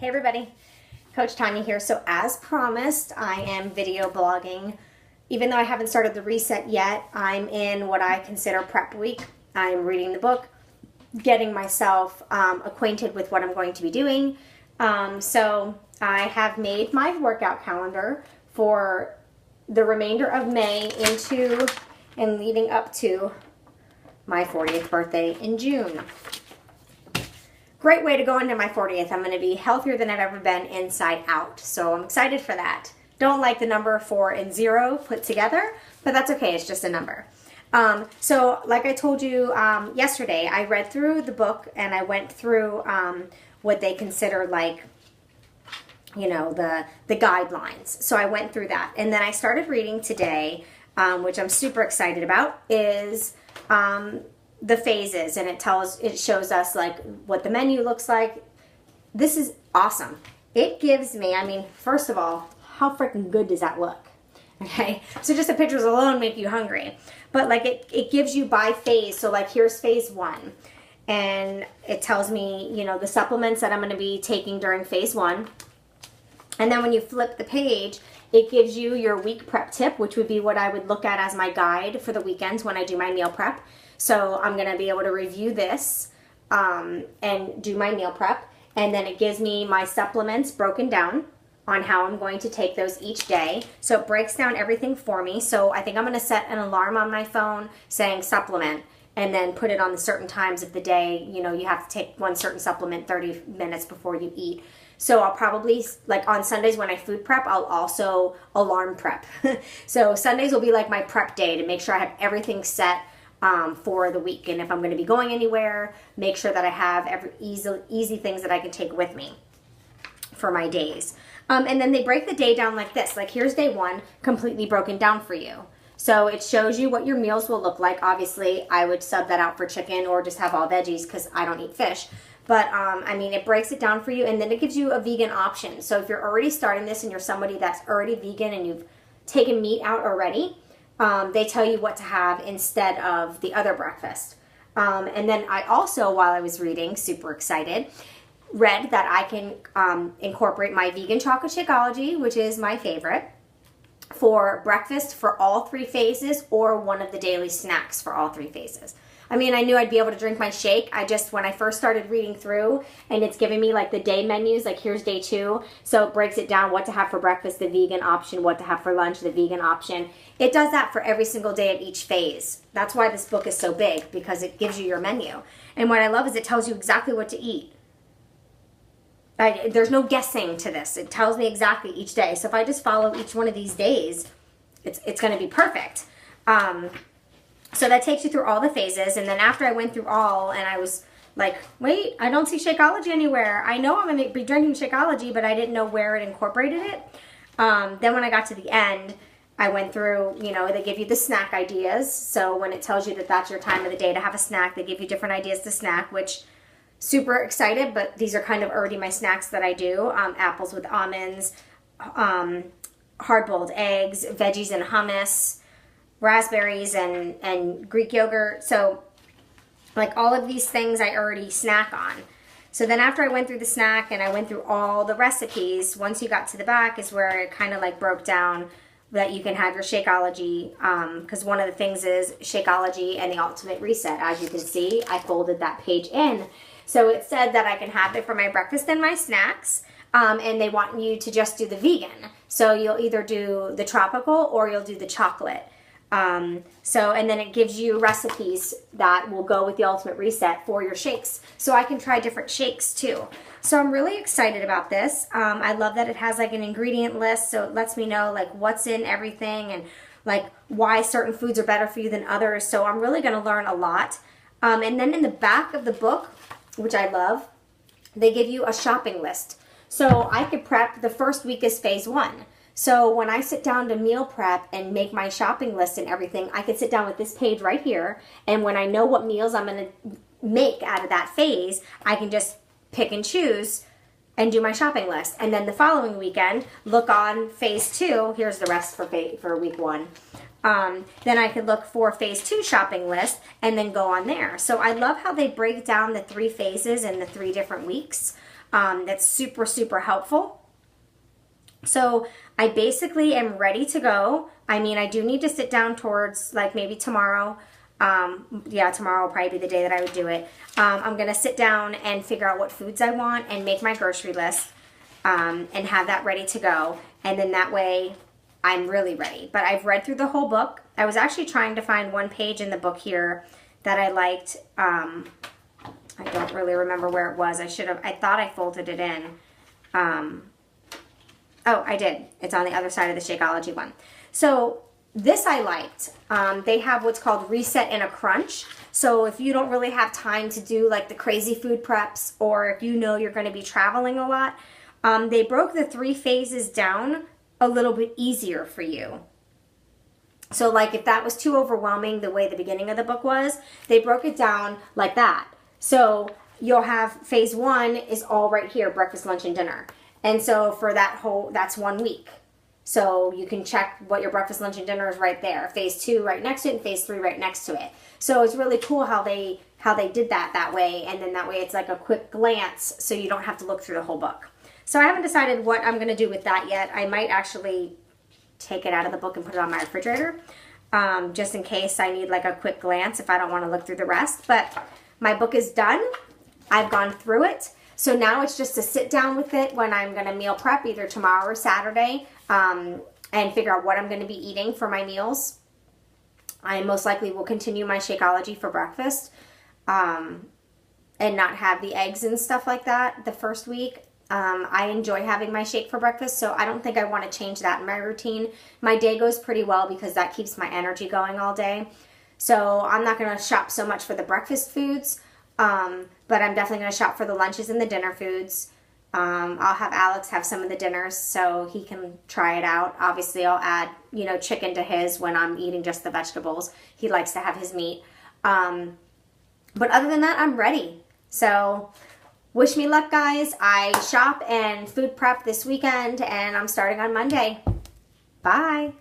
Hey everybody, Coach Tanya here. So as promised, I am video blogging. Even though I haven't started the reset yet, I'm in what I consider prep week. I'm reading the book, getting myself acquainted with what I'm going to be doing. So I have made my workout calendar for the remainder of May into and leading up to my 40th birthday in June. Great way to go into my 40th. I'm going to be healthier than I've ever been inside out. So I'm excited for that. Don't like the number 4 and 0 put together, but that's okay. It's just a number. So like I told you yesterday, I read through the book and I went through what they consider like, you know, the guidelines. So I went through that. And then I started reading today, which I'm super excited about, is the phases, and it shows us like what the menu looks like. This is awesome. It gives me, I mean, first of all, how freaking good does that look? Okay, so just the pictures alone make you hungry, but like it gives you by phase. So like here's phase 1, and it tells me, you know, the supplements that I'm going to be taking during phase 1. And then when you flip the page, it gives you your week prep tip, which would be what I would look at as my guide for the weekends when I do my meal prep. So I'm going to be able to review this and do my meal prep. And then it gives me my supplements broken down on how I'm going to take those each day. So it breaks down everything for me. So I think I'm going to set an alarm on my phone saying supplement, and then put it on the certain times of the day. You know, you have to take one certain supplement 30 minutes before you eat. So I'll probably, like on Sundays when I food prep, I'll also alarm prep. So Sundays will be like my prep day to make sure I have everything set for the week. And if I'm going to be going anywhere, make sure that I have every easy things that I can take with me for my days. And then they break the day down like this. Like here's day 1 completely broken down for you. So it shows you what your meals will look like. Obviously, I would sub that out for chicken or just have all veggies because I don't eat fish. But, I mean, it breaks it down for you, and then it gives you a vegan option. So if you're already starting this and you're somebody that's already vegan and you've taken meat out already, they tell you what to have instead of the other breakfast. And then I also, while I was reading, super excited, read that I can incorporate my vegan chocolate Shakeology, which is my favorite, for breakfast for all 3 phases, or one of the daily snacks for all 3 phases. I mean, I knew I'd be able to drink my shake. When I first started reading through, and it's giving me like the day menus, like here's day 2. So it breaks it down, what to have for breakfast, the vegan option, what to have for lunch, the vegan option. It does that for every single day of each phase. That's why this book is so big, because it gives you your menu. And what I love is it tells you exactly what to eat. There's no guessing to this. It tells me exactly each day. So if I just follow each one of these days, it's going to be perfect. So that takes you through all the phases. And then after I went through all, and I was like, wait, I don't see Shakeology anywhere. I know I'm going to be drinking Shakeology, but I didn't know where it incorporated it. Then when I got to the end, I went through, you know, they give you the snack ideas. So when it tells you that that's your time of the day to have a snack, they give you different ideas to snack, which super excited, but these are kind of already my snacks that I do. Apples with almonds, hard-boiled eggs, veggies and hummus, raspberries and Greek yogurt. So like all of these things I already snack on. So then after I went through the snack and I went through all the recipes, once you got to the back is where it kind of like broke down that you can have your Shakeology, because one of the things is Shakeology and the Ultimate Reset. As you can see, I folded that page in. So it said that I can have it for my breakfast and my snacks, and they want you to just do the vegan. So you'll either do the tropical or you'll do the chocolate. And then it gives you recipes that will go with the Ultimate Reset for your shakes. So I can try different shakes too. So I'm really excited about this. I love that it has like an ingredient list. So it lets me know like what's in everything and like why certain foods are better for you than others. So I'm really going to learn a lot. And then in the back of the book, which I love, they give you a shopping list. So I could prep, the first week is phase 1. So when I sit down to meal prep and make my shopping list and everything, I could sit down with this page right here, and when I know what meals I'm going to make out of that phase, I can just pick and choose and do my shopping list. And then the following weekend, look on phase 2. Here's the rest for week 1. then I could look for phase 2 shopping list and then go on there. So I love how they break down the 3 phases in the 3 different weeks. That's super, super helpful. So I basically am ready to go. I mean, I do need to sit down towards like maybe tomorrow. Yeah, tomorrow will probably be the day that I would do it. I'm going to sit down and figure out what foods I want and make my grocery list and have that ready to go. And then that way I'm really ready. But I've read through the whole book. I was actually trying to find one page in the book here that I liked. I don't really remember where it was. I thought I folded it in. Oh, I did. It's on the other side of the Shakeology one. So this I liked. They have what's called Reset in a Crunch. So if you don't really have time to do like the crazy food preps, or if you know you're going to be traveling a lot, they broke the 3 phases down a little bit easier for you. So like if that was too overwhelming the way the beginning of the book was, they broke it down like that. So you'll have phase 1 is all right here, breakfast, lunch, and dinner. And so for that's 1 week. So you can check what your breakfast, lunch, and dinner is right there. Phase 2 right next to it, and phase 3 right next to it. So it's really cool how they did that way, and then that way it's like a quick glance, so you don't have to look through the whole book. So I haven't decided what I'm going to do with that yet. I might actually take it out of the book and put it on my refrigerator, just in case I need like a quick glance if I don't want to look through the rest. But my book is done. I've gone through it. So now it's just to sit down with it when I'm going to meal prep, either tomorrow or Saturday, and figure out what I'm going to be eating for my meals. I most likely will continue my Shakeology for breakfast, and not have the eggs and stuff like that the first week. I enjoy having my shake for breakfast, so I don't think I want to change that in my routine. My day goes pretty well because that keeps my energy going all day. So I'm not going to shop so much for the breakfast foods, but I'm definitely going to shop for the lunches and the dinner foods. I'll have Alex have some of the dinners so he can try it out. Obviously, I'll add, chicken to his when I'm eating just the vegetables. He likes to have his meat. But other than that, I'm ready. So wish me luck, guys. I shop and food prep this weekend, and I'm starting on Monday. Bye.